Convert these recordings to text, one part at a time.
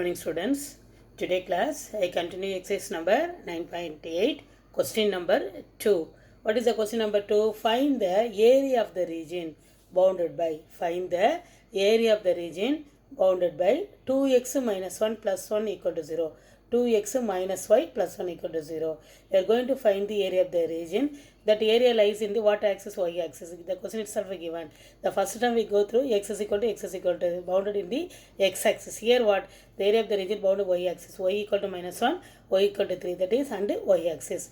morning students. Today class I continue exercise number 9.8, question number 2. What is the question number 2? Find the area of the region bounded by 2x minus 1 plus 1 equal to 0. 2x minus y plus 1 equal to 0. We are going to find the area of the region. That area lies in the what axis? Y axis. The question itself is given. The first time we go through x is equal to bounded in the x axis. Here what? The area of the region bounded y axis. Y equal to minus 1, y equal to 3. That is and y axis.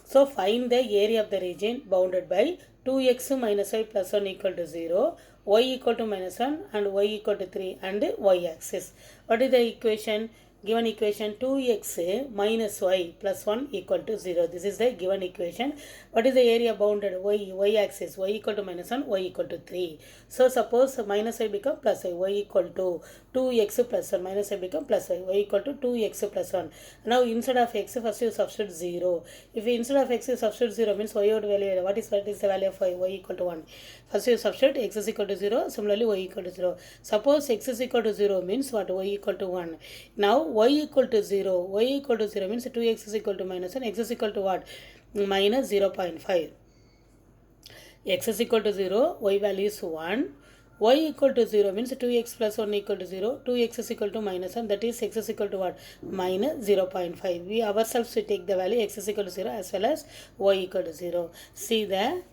So find the area of the region bounded by 2x minus y plus 1 equal to 0, y equal to minus 1 and y equal to 3 and y axis. What is the equation? Given equation 2x minus y plus 1 equal to 0. This is the given equation. What is the area bounded? Y axis. Y equal to minus 1, y equal to 3. So suppose minus y become plus y equal to 2x plus 1. Minus y become plus y equal to 2x plus 1. Now instead of x, first you substitute 0. If you instead of x you substitute 0 means y out value. What is the value of y? Y equal to 1. First you substitute x is equal to 0. Similarly y equal to 0. Suppose x is equal to 0 means what? Y equal to 1. Now y equal to 0. Y equal to 0 means 2x is equal to minus 1. X is equal to what? Minus 0.5. X is equal to 0. Y value is 1. Y equal to 0 means 2x plus 1 equal to 0. 2x is equal to minus 1. That is x is equal to what? Minus 0.5. We ourselves we take the value x is equal to 0 as well as y equal to 0. See the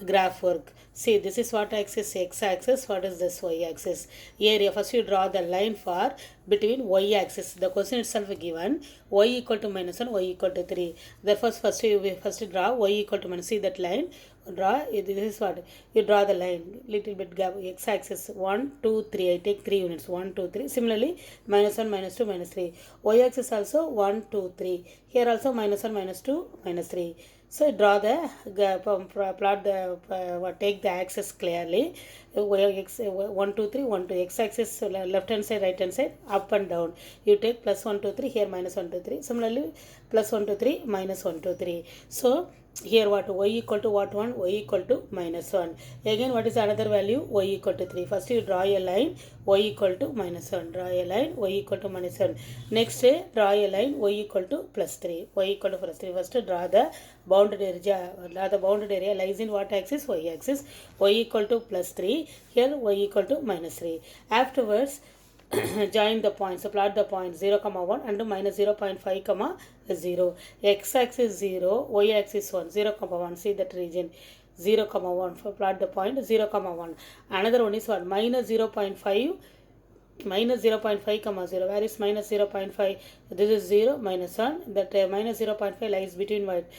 graph work. See, this is what axis? X axis. What is this? Y axis. Area. First you draw the line for between y axis. The question itself is given. Y equal to minus 1, y equal to 3. Therefore first you draw y equal to minus. See that line. Draw. This is what? You draw the line. Little bit gap. X axis 1, 2, 3. I take 3 units. 1, 2, 3. Similarly minus 1, minus 2, minus 3. Y axis also 1, 2, 3. Here also minus 1, minus 2, minus 3. So draw the plot the take the axis clearly. X 1 2 3 1 2 x axis left hand side, right hand side, up and down. You take plus 1 2 3. Here minus 1 2 3. Similarly plus 1 2 3 minus 1 2 3. So here what? Y equal to what? 1. Y equal to minus 1. Again what is another value? Y equal to 3. First you draw a line. Y equal to minus 1. Draw a line. Y equal to minus 1. Next draw a line. Y equal to plus 3. Y equal to plus 3. First draw the bounded area. The bounded area lies in what axis? Y axis. Y equal to plus 3. Here y equal to minus 3. Afterwards join the points. So plot the points 0, 1 and minus 0.5, 0. X axis 0, y axis 1, 0, 1. See that region 0, 1. For plot the point 0, 1. Another one is what? Minus 0.5. Minus 0.5, 0. Where is minus 0.5? This is 0, minus 1. That minus 0.5 lies between what?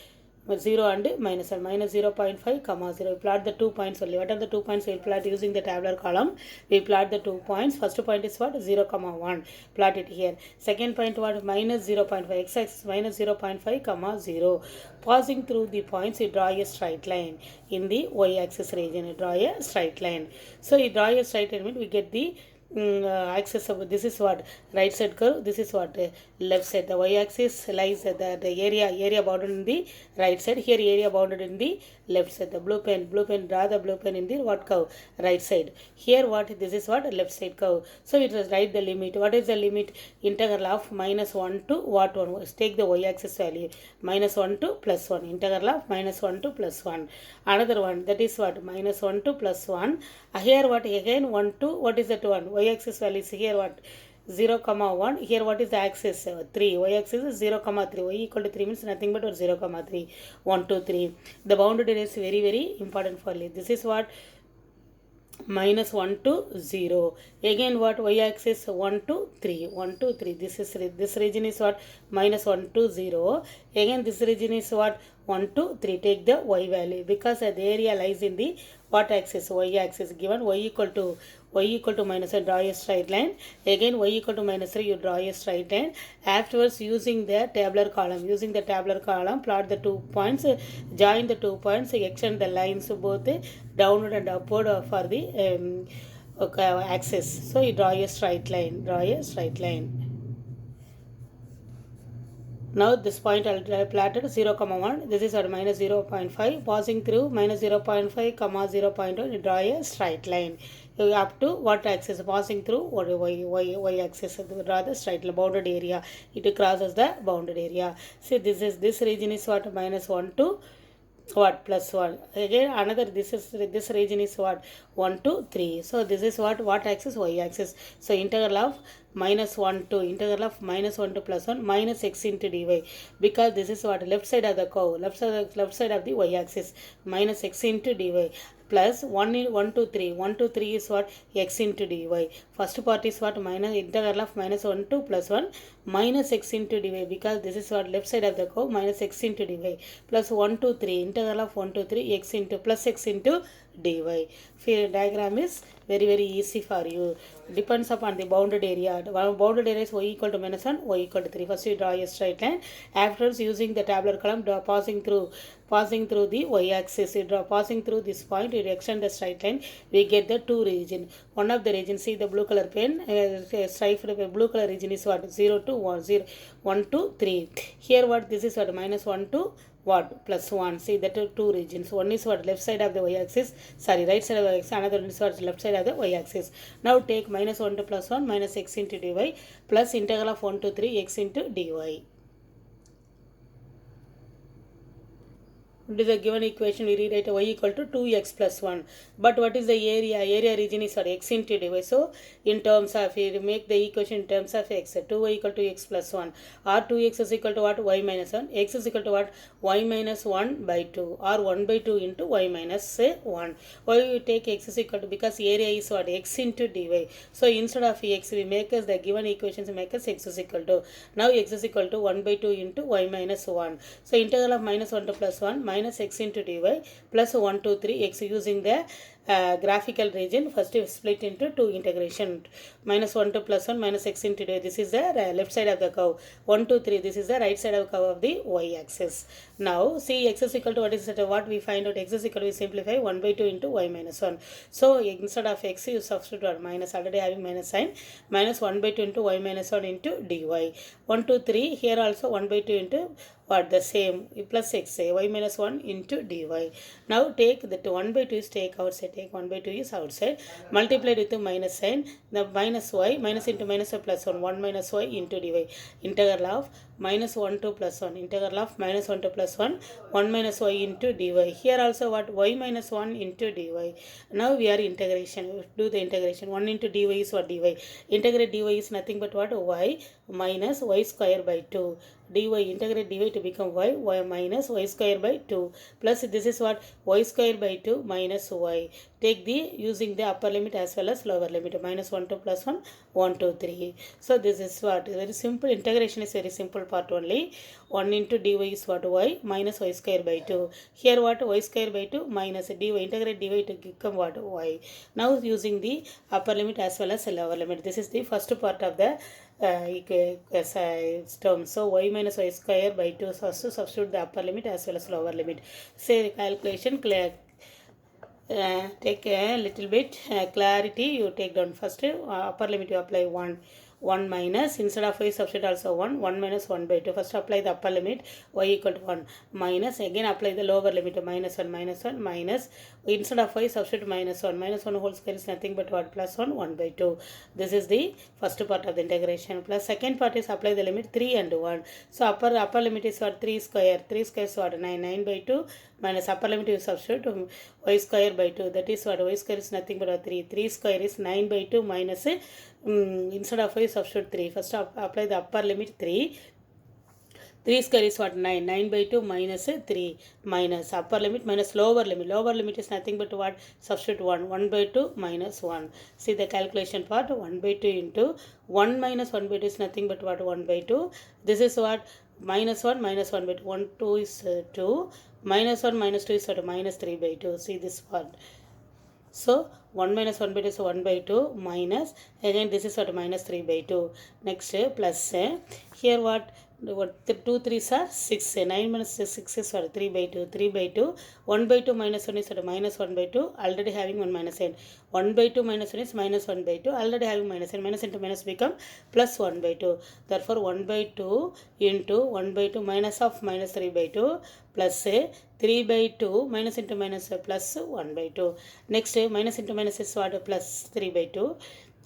0 and minus 1. Minus 0.5, 0. We plot the 2 points only. What are the 2 points? We will plot using the tabular column. We plot the 2 points. First point is what? 0, 1. Plot it here. Second point what? Minus 0.5. X axis minus 0.5, 0. Passing through the points, you draw a straight line. In the y axis region, you draw a straight line. So you draw a straight line, we get the axis of this is what? Right side curve. This is what? Left side. The y axis lies at the area bounded in the right side. Here area bounded in the left side. The blue pen draw the blue pen in the what curve? Right side. Here what? This is what? Left side curve. So it is write the limit. What is the limit? Integral of minus 1 to what one? Take the y axis value. Minus 1 to plus 1. Integral of minus 1 to plus 1. Another one, that is what? Minus 1 to plus 1. Here what? Again 1 to what is that one? Y axis value is here what? 0, 1. Here what is the axis? 3. Y axis is 0, 3. Y equal to 3 means nothing but 0, 3. 1, 2, 3. The bounded area is very, very important for you. This is what? Minus 1 to 0. Again what? Y axis 1 to 3. 1 to 3. This region is what? Minus 1 to 0. Again this region is what? 1 to 3. Take the y value because the area lies in the what axis? Y axis. Given y equal to minus 1, draw a straight line. Again y equal to minus 3, you draw a straight line. Afterwards using the tabular column, plot the 2 points, join the 2 points, extend the lines both downward and upward for the axis. So you draw a straight line. Now this point I'll plotted 0, 1. This is at minus 0.5. Passing through minus 0.5, 0.1. Draw a straight line. Up to what axis? Passing through what y axis. Draw the straight line. Bounded area. It crosses the bounded area. See, this region is what? Minus 1 to what? Plus 1. Again another, this region is what? 1 to 3. So this is what axis? Y axis. So integral of minus 1 to integral of minus 1 to plus 1 minus x into dy, because this is what? Left side of the curve, left side of the y axis, minus x into dy, plus 1 to 3. 1 to 3 is what? X into dy. First part is what? Minus integral of minus 1 to plus 1 minus x into dy, because this is what? Left side of the curve, minus x into dy, plus 1 to 3. Integral of 1 to 3 x into plus x into dy. Diagram is very easy for you. Depends upon the bounded area. Bounded area is y equal to minus 1, y equal to 3. First you draw a straight line. Afterwards, using the tabular column, passing through the y axis, you draw passing through this point, you extend the straight line, we get the two region. One of the region, see the blue color pen, striped blue color region is what? 0 to 1, 0, 1 to 3. Here what? This is what? Minus 1 to what? Plus 1. See that two regions. One is what? Left side of the y axis, sorry, right side of the y axis. Another one is what? Left side of the y axis. Now take minus 1 to plus 1 minus x into dy plus integral of 1 to 3 x into dy. It is a given equation, we rewrite y equal to 2x plus 1. But what is the area? Area region is what? X into dy. So in terms of, we make the equation in terms of x. 2y equal to x plus 1. Or 2x is equal to what? Y minus 1. X is equal to what? Y minus 1 by 2. Or 1 by 2 into y minus 1. Why we take x is equal to? Because area is what? X into dy. So instead of x, we make us the given equations, make us x is equal to. Now x is equal to 1 by 2 into y minus 1. So integral of minus 1 to plus 1 minus x into dy plus 1 to 3 x, using the graphical region. First we split into two integration. Minus 1 to plus 1 minus x into dy. This is the left side of the curve. 1 to 3. This is the right side of the curve of the y axis. Now see x is equal to what is it? What we find out? X is equal to, we simplify 1 by 2 into y minus 1. So instead of x you substitute what? Minus, already having minus sign. Minus 1 by 2 into y minus 1 into dy. 1 to 3. Here also 1 by 2 into what? The same, plus x, y minus 1 into dy. Now take that 1 by 2 is take outside, take 1 by 2 is outside, multiplied with the minus sign, the minus y, minus into minus y plus 1, 1 minus y into dy. Integral of minus 1 to plus 1, integral of minus 1 to plus 1, 1 minus y into dy. Here also what? Y minus 1 into dy. Now we are integration, do the integration. 1 into dy is what? Dy. Integrate dy is nothing but what? Y minus y square by 2. dy, integrate dy to become y minus y square by 2, plus this is what? Y square by 2 minus y. Take the, using the upper limit as well as lower limit, minus 1 to plus 1, 1 to 3. So this is what? Very simple. Integration is very simple part only. 1 into dy is what? Y minus y square by 2. Here what? Y square by 2 minus dy. Integrate dy to become what? Y. Now using the upper limit as well as lower limit. This is the first part of the term. So y minus y square by 2, first to substitute the upper limit as well as lower limit. Say calculation, take a little bit clarity, you take down. First upper limit you apply 1 minus, instead of y substitute also 1 minus 1 by 2. First apply the upper limit, y equal to 1 minus, again apply the lower limit, minus 1 minus, instead of y substitute minus 1 whole square is nothing but what? Plus 1 by 2. This is the first part of the integration. Plus second part is apply the limit 3 and 1. So upper limit is what? 3 square is what? 9 by 2 minus upper limit you substitute y square by 2, that is what? Y square is nothing but 3 square is 9 by 2 minus instead of y substitute 3. First apply the upper limit 3 square is what? 9 by 2 minus 3 minus upper limit minus lower limit is nothing but what? Substitute 1 by 2 minus 1. See the calculation part, 1 by 2 into 1 minus 1 by 2 is nothing but what? 1 by 2. This is what? Minus 1 by 2. 1 2 is 2 minus 1 minus 2 is what? Minus 3 by 2. See this part. So 1 minus 1 by 2 is 1 by 2 minus, again this is what? Minus 3 by 2. Next plus here what? what 2 3s are 6, 9 minus 6 is what 3 by 2, 3 by 2, 1 by 2 minus 1 is what minus 1 by 2, already having 1 minus n, 1 by 2 minus 1 is minus 1 by 2, already having minus n, minus into minus become plus 1 by 2, therefore 1 by 2 into 1 by 2 minus of minus 3 by 2 plus 3 by 2 minus into minus plus 1 by 2, next minus into minus is what plus 3 by 2,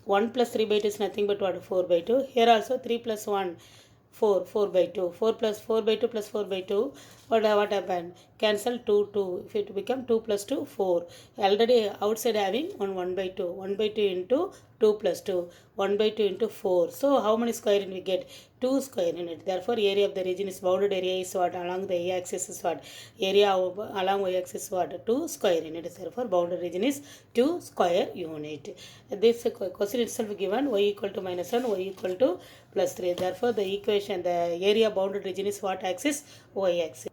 1 plus 3 by 2 is nothing but what 4 by 2, here also 3 plus 1 4 by 2, 4 plus 4 by 2 plus 4 by 2, what happened, cancel 2 2, if it become 2 plus 2 4, already outside having 1 by 2, 1 by 2 into 2 plus 2, 1 by 2 into 4, so how many square unit we get, 2 square unit, therefore area of the region is bounded area is what, along the y-axis is what, area along y-axis is what, 2 square unit, therefore bounded region is 2 square unit. This question itself given y equal to minus 1, y equal to plus 3, therefore the equation, the area bounded region is what axis, y-axis.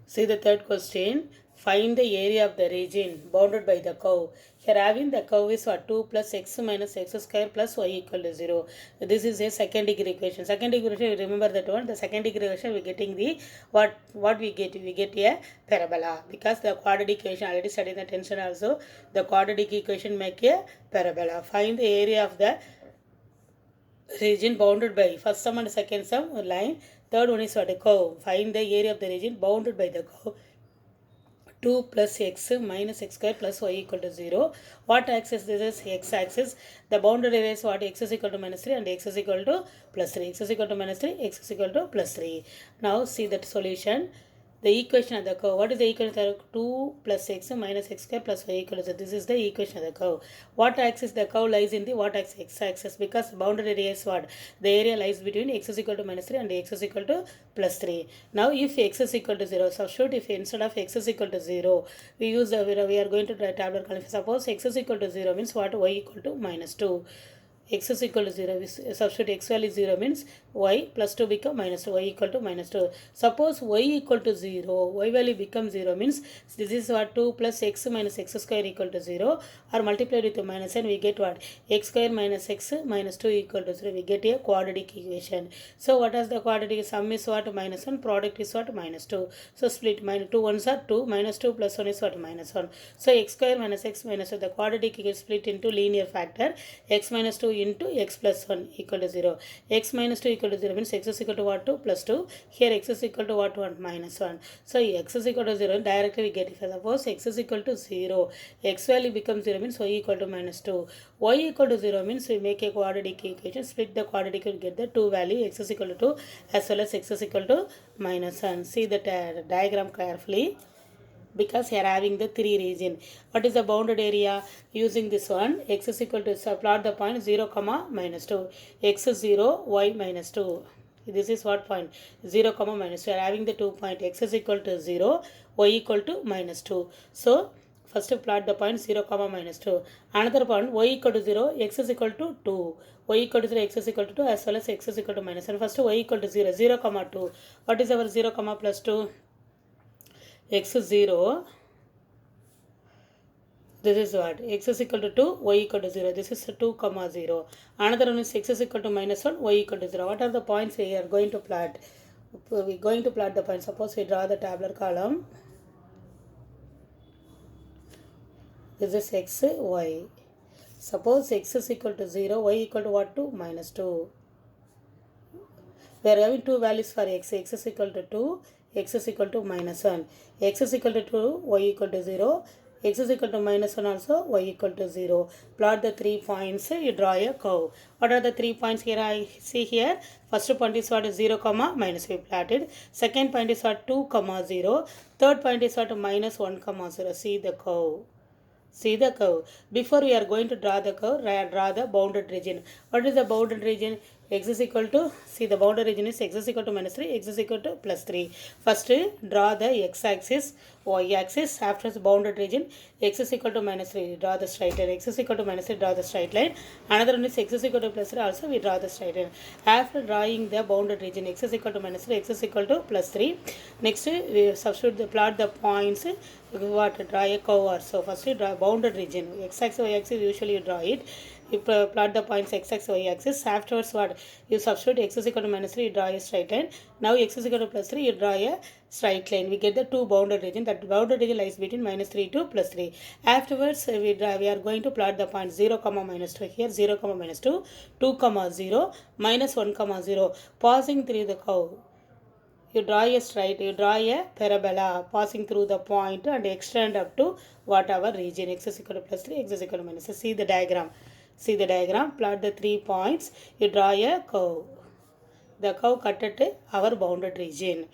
See the third question. Find the area of the region bounded by the curve. Here having the curve is what, 2 plus x minus x square plus y equal to 0. This is a second degree equation. Second degree equation, remember that one. The second degree equation we getting the what we get? We get a parabola, because the quadratic equation already studied in the tension also. The quadratic equation make a parabola. Find the area of the region bounded by first sum and second sum line. Third one is what, a curve. Find the area of the region bounded by the curve. 2 plus x minus x square plus y equal to 0. What axis this is? X axis. The bounded area is what? X is equal to minus 3 and x is equal to plus 3. X is equal to minus 3, x is equal to plus 3. Now see that solution. The equation of the curve. What is the equation of the curve? 2 plus x minus x square plus y equal to 0. This is the equation of the curve. What axis the curve lies in? The what axis? X axis, because bounded area is what? The area lies between x is equal to minus 3 and x is equal to plus 3. Now if x is equal to 0, substitute if instead of x is equal to 0, we use the, we are going to try tabular column. Suppose x is equal to 0 means what? Y equal to minus 2. X is equal to 0, we substitute x value 0 means y plus 2 become minus 2, y equal to minus 2. Suppose y equal to 0, y value becomes 0 means this is what, 2 plus x minus x square equal to 0, or multiplied with minus n, we get what, x square minus x minus 2 equal to 0, we get a quadratic equation. So what is the quadratic? Sum is what, minus 1, product is what, minus 2. So split, minus 2 ones are 2, minus 2 plus 1 is what, minus 1. So x square minus x minus 2, the quadratic is split into linear factor, x minus 2 into x plus 1 equal to 0. X minus 2 equal to 0 means x is equal to what, 2 plus 2. Here x is equal to what, 1 minus 1. So x is equal to 0, directly we get it. Suppose x is equal to 0, x value becomes 0 means y equal to minus 2. Y equal to 0 means we make a quadratic equation, split the quadratic and get the 2 value, x is equal to 2 as well as x is equal to minus 1. See the diagram carefully, because here having the 3 region. What is the bounded area? Using this one, x is equal to, plot the point 0 comma minus 2, x is 0, y minus 2. This is what point? 0 comma minus 2. We are having the 2 point, x is equal to 0, y equal to minus 2. So first plot the point 0 comma minus 2. Another point, y equal to 0, x is equal to 2. Y equal to 0, x is equal to 2 as well as x is equal to minus 1. First y equal to 0, 0 comma 2. What is our 0 comma plus 2? X is 0. This is what? X is equal to 2, y equal to 0. This is 2 comma 0. Another one is x is equal to minus 1, y equal to 0. What are the points we are going to plot? We are going to plot the points. Suppose we draw the tabular column. This is x, y. Suppose x is equal to 0, y equal to what? 2 minus 2. We are having two values for x. X is equal to 2, x is equal to minus 1. X is equal to 2, y equal to 0. X is equal to minus 1 also, y equal to 0. Plot the 3 points, you draw a curve. What are the 3 points here? I see here. First point is what, 0 comma minus we plotted. Second point is what, 2 comma 0. Third point is what, minus 1 comma 0. See the curve. See the curve. Before we are going to draw the curve, draw the bounded region. What is the bounded region? X is equal to, see the bounded region is x is equal to minus 3, x is equal to plus 3. First draw the x axis, y axis. After the bounded region, x is equal to minus 3, draw the straight line. X is equal to minus 3, draw the straight line. Another one is x is equal to plus 3, also we draw the straight line. After drawing the bounded region, x is equal to minus 3, x is equal to plus 3. Next we substitute the plot the points. What, draw a curve. So first we draw bounded region, x axis, y axis, usually you draw it. you plot the points x-axis, y-axis. Afterwards what? You substitute x is equal to minus 3, you draw a straight line. Now x is equal to plus 3, you draw a straight line. We get the two bounded region. That bounded region lies between minus 3 to plus 3. Afterwards we are going to plot the points 0, minus 2. Here 0, minus 2, 2, 0, minus 1, 0. Passing through the curve. You draw a parabola passing through the point and extend up to whatever region. X is equal to plus 3, x is equal to minus 3. See the diagram. Plot the 3 points. You draw a curve. The curve cut at our bounded region.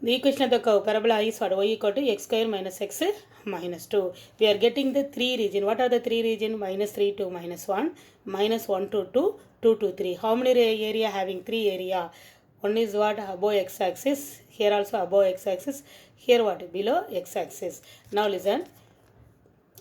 The equation of the curve parabola is what? Y equal to x square minus x minus 2. We are getting the 3 region. What are the 3 region? Minus 3 to minus 1, minus 1 to 2, 2 to 3. How many area having 3 area? One is what? Above x-axis. Here also above x-axis. Here what? Below x-axis. Now listen.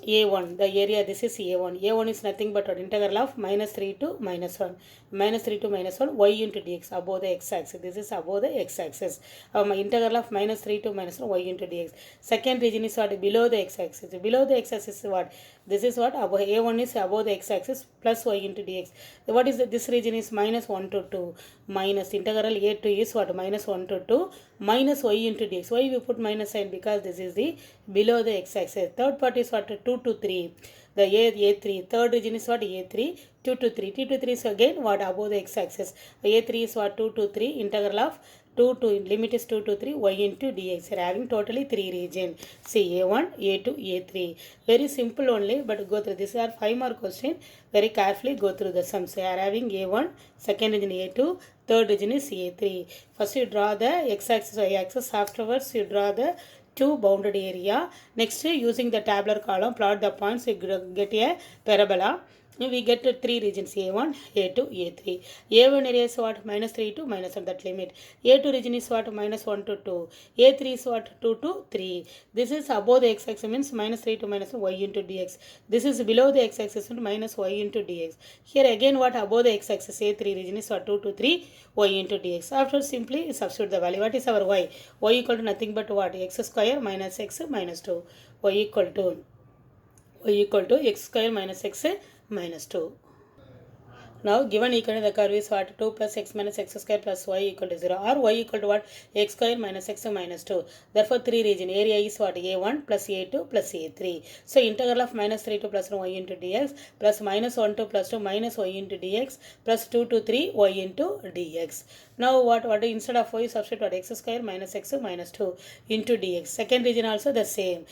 A1, the area, this is A1. A1 is nothing but an integral of minus 3 to minus 1. Minus 3 to minus 1, y into dx, above the x-axis. This is above the x-axis. Integral of minus 3 to minus 1, y into dx. Second region is what? Below the x-axis. Below the x-axis is what? This is what? Above, A1 is above the x-axis plus y into dx. What is this region is minus 1 to 2. Minus integral A2 is what? Minus 1 to 2 minus y into dx. Why we put minus sign? Because this is the below the x-axis. Third part is what? 2 to 3. The A3. Third region is what? A3. 2 to 3. 2 to 3 is again what? Above the x-axis. A3 is what? 2 to 3. Integral of 2 to limit is 2 to 3 y into dx. We are having totally 3 region. See A1, A2, A3. Very simple only, but go through. These are 5 more question. Very carefully go through the sums. We are having A1, second region A2, third region is A3. First you draw the x-axis, y-axis. Afterwards you draw the two bounded area. Next using the tabular column plot the points. You get a parabola. We get 3 regions A1, A2, A3. A1 area is what? Minus 3 to minus 1, that limit. A2 region is what? Minus 1 to 2. A3 is what? 2 to 3. This is above the x-axis means minus 3 to minus 1 y into dx. This is below the x-axis minus y into dx. Here again what? Above the x-axis A3 region is what? 2 to 3 y into dx. After simply substitute the value. What is our y? Y equal to nothing but what? X square minus x minus 2. Y equal to x square minus x minus 2. Now given equation the curve is what? 2 plus x minus x square plus y equal to 0, or y equal to what? X square minus x minus 2. Therefore 3 region. Area is what? A1 plus A2 plus A3. So integral of minus 3 to plus 1 y into dx plus minus 1 to plus 2 minus y into dx plus 2 to 3 y into dx. Now what instead of y substitute what? X square minus x minus 2 into dx. Second region also the same.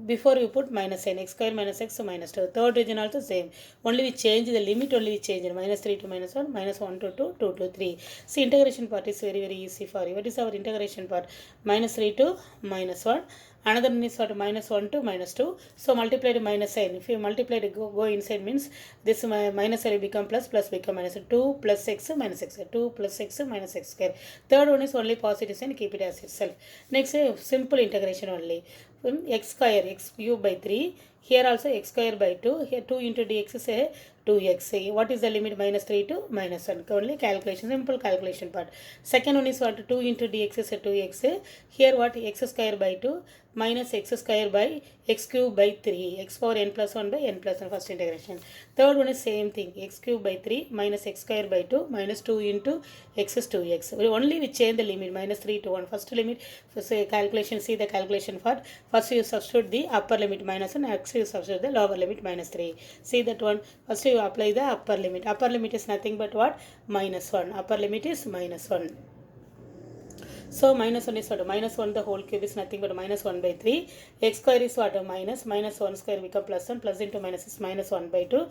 Before you put minus sign, x square minus x minus 2. Third region also same. Only we change the limit, only we change minus 3 to minus 1, minus 1 to 2, 2 to 3. See, integration part is very easy for you. What is our integration part? Minus 3 to minus 1. Another one is what? Minus 1 to minus 2. So multiply to minus sign. If you multiply to go inside means this minus sign will become plus, plus become minus. 2 plus x minus x. 2 plus x minus x square. Third one is only positive sign. Keep it as itself. Next simple integration only. X square, x cube by 3. Here also x square by 2. Here 2 into dx is 2x. What is the limit? Minus 3 to minus 1. Only calculation, simple calculation part. Second one is what? 2 into dx is 2x. Here what? X square by 2 minus x square by x cube by 3. X power n plus 1 by n plus 1. First integration. Third one is same thing. X cube by 3 minus x square by 2 minus 2 into x is 2x. Only we change the limit. Minus 3 to 1. First limit. First calculation. See the calculation part. First you substitute the upper limit minus 1. Next you substitute the lower limit minus 3. See that one. First you apply the upper limit. Upper limit is nothing but what? Minus 1. Upper limit is minus 1. So minus 1 is what? Minus 1 the whole cube is nothing but minus 1 by 3. X square is what? Minus 1 square become plus 1. Plus into minus is minus 1 by 2.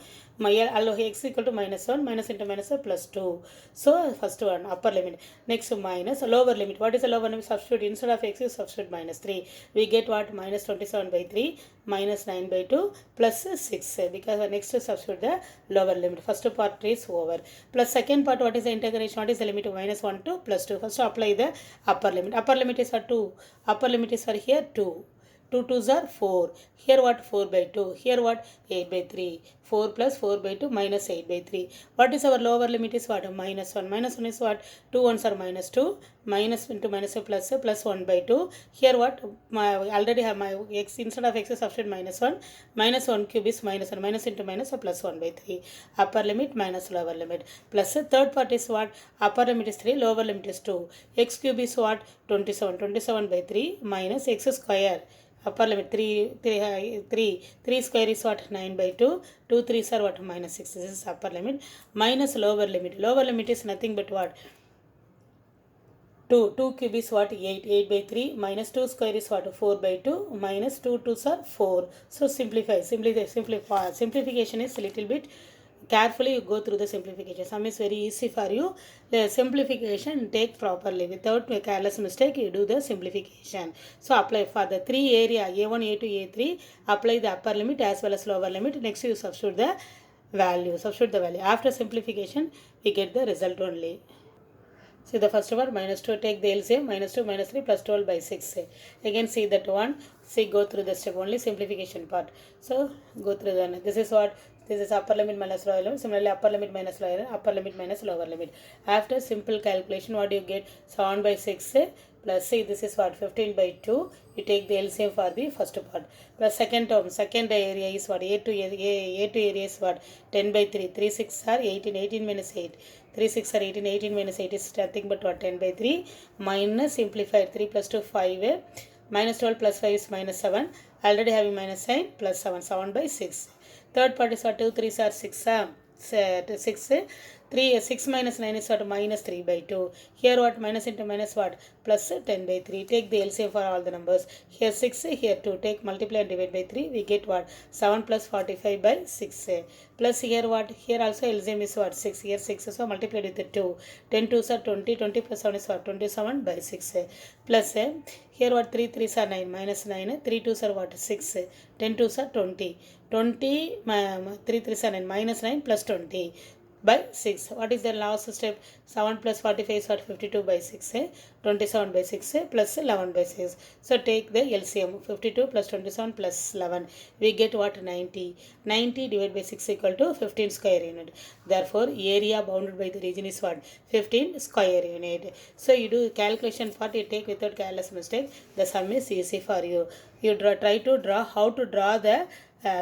X equal to minus 1. Minus into minus plus 2. So first one upper limit. Next minus lower limit. What is the lower limit? Substitute instead of x you substitute minus 3. We get what? Minus 27 by 3 minus 9 by 2 plus 6. Because next substitute the lower limit. First part is over. Plus second part, what is the integration? What is the limit of minus 1 to plus 2? First apply the upper limit. Upper limit is for 2. Upper limit is for here 2. 2 2s are 4. Here what? 4 by 2. Here what? 8 by 3. 4 plus 4 by 2 minus 8 by 3. What is our lower limit is what? Minus 1. Minus 1 is what? 2 ones are minus 2. Minus into minus plus 1 by 2. Here what? I already have my x, instead of x substitute minus 1. Minus 1 cube is minus 1. Minus into minus plus 1 by 3. Upper limit minus lower limit. Plus third part is what? Upper limit is 3. Lower limit is 2. X cube is what? 27. 27 by 3 minus x square. Upper limit 3 square is what? 9 by 2. 2 3s are what? Minus 6. This is upper limit. Minus lower limit. Lower limit is nothing but what? 2 cube is what? 8 by 3 minus 2 square is what? 4 by 2 minus 2 2s are 4. So simplification is a little bit carefully you go through the simplification. Sum is very easy for you. The simplification take properly without a careless mistake. You do the simplification. So apply for the 3 area A1, A2, A3. Apply the upper limit as well as lower limit. Next you substitute the value. After simplification we get the result only. See the first one, minus 2, take the LCM, minus 2, minus 3, plus 12 by 6. Again see that one, see go through the step only, simplification part. So go through the, this is what, this is upper limit minus lower limit, similarly upper limit minus lower limit, upper limit minus lower limit. After simple calculation, what do you get? 7 by 6 plus, see this is what, 15 by 2, you take the LCM for the first part. Plus second term, second area is what, A2 area is what, 10 by 3, 3 6 are 18, 18 minus 8. 3 6 are 18, 18 minus 8 is nothing but what? 10 by 3 minus simplified 3 plus 2 5 minus 12 plus 5 is minus 7. Already having minus sign plus 7 by 6. Third part is what? 2 3s are 6 6 minus 9 is what? Minus 3 by 2. Here what? Minus into minus what? Plus 10 by 3. Take the LCM for all the numbers. Here 6, here 2. Take multiply and divide by 3. We get what? 7 plus 45 by 6. Plus here what? Here also LCM is what? 6. Here 6. So multiply with the 2. 10 2s are 20. 20 plus 7 is what? 27 by 6. Plus here what? 3 3s are 9. Minus 9. 3 2s are what? 6. 10 2s are 20. 20 3 3s are 9. Minus 9 plus 20. By 6. What is the last step? 7 plus 45 is what? 52 by 6. 27 by 6 plus 11 by 6. So take the LCM. 52 plus 27 plus 11. We get what? 90. 90 divided by 6 equal to 15 square unit. Therefore, area bounded by the region is what? 15 square unit. So you do calculation part, you take without careless mistake. The sum is easy for you. You try to draw how to draw the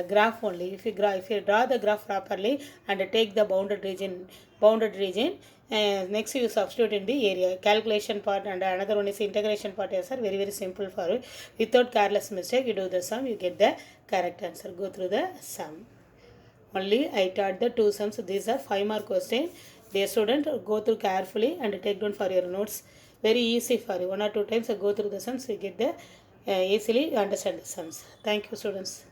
graph only. If you draw the graph properly and take the bounded region, next you substitute in the area. Calculation part and another one is integration part. Yes, sir. Very very simple for you. Without careless mistake, you do the sum, you get the correct answer. Go through the sum. Only I taught the 2 sums. These are 5 mark question. Dear student, go through carefully and take down for your notes. Very easy for you. 1 or 2 times go through the sums, you get the easily understand the sums. Thank you, students.